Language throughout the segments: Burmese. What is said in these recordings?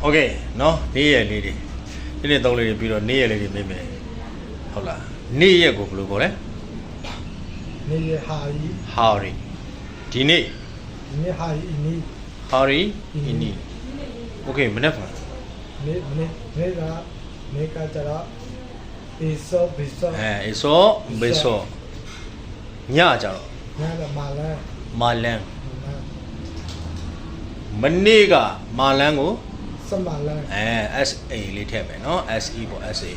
Okay နော်နေ့ရက်လေးတွေဒီနေ့3လေးတွေပြီးတော့နေ့ရက်လေးတွေမိမယ်ဟုတ်လားနေ့ရက်ကိုဘယ်လိုခေါ်လဲနေ့ရက်ဟာရီဒီနေ့ဟာရီအီနီ ini Okay မနေ့ကနေ့ကကြတော့ဘေဆောဘေဆောညကြတော့ညကမာလန်မနေ့ကမာလန်ကိုစမာလန်SA လေးထည့်မယ်နော် SE ပေါ့ SA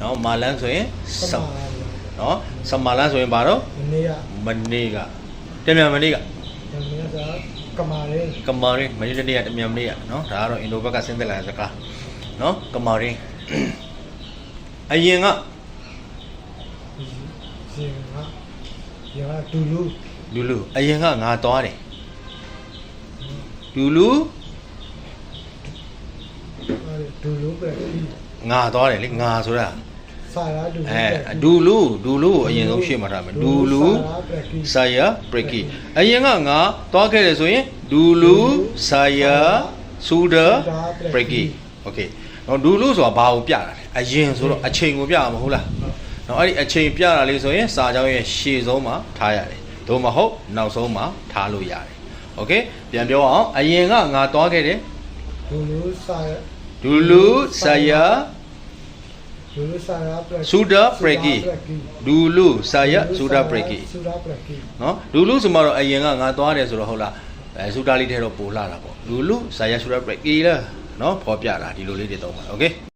နော်မာလန်ဆိုရင်စမနော်စမာလန်ဆိုရင်ဘာတော့မနေ့ကတမြန်မနေ့ကကမာရင်မနေ့တနေ့ကတမြန်မနေ့ကနော်ဒါကတော့အင်ဒိုဘက်ကဆင်းသက်လာတဲ့စကားနော်ကမာရင်အရင်ကလူလူအရင်ကငါသွားတယ်လူလူပဲငါသွားတယ်လေငါဆိုတာစာရဒူလူအရင်ဆုံးရှင်းမှာထားမယ်ဒူလူဆာယာပရကီအရင်ကငါသွားခဲ့တယ်ဆိုရင်ဒူလူဆာယာဆူဒါပရကီโอเคနော်ဒူလူဆိုတာဘာကိုပြတာလဲအရင်ဆိုတော့အချိန်ကိုပြရမှာဟုတ်လားနော်အဲ့ဒီအချိန်ပြတာလေးဆိုရင်စာကြောင်းရဲ့ရှေ့ဆုံးမှာထားရတယ်သို့မဟုတ်နောက်ဆုံးမှာထားလို့ရတယ်โอเคပြန်ပြောအောင်အရင်ကငါသွားခဲ့တယ်ဒူလူဆာယာဆူဒါပရကီဒူလူဆာယာဆူဒါပရကီနော်ဒူလူဆိုမှတော့အရင်ကငါသွားတယ်ဆိုတော့ဟုတ်လားဆူဒါလေးထဲတော့ပို့လာတာပေါ့ဒူလူဆာယာဆူဒါပရကီလားနော်ဖော်ပြတာဒီလိုလေးတွေသုံးပါโอเค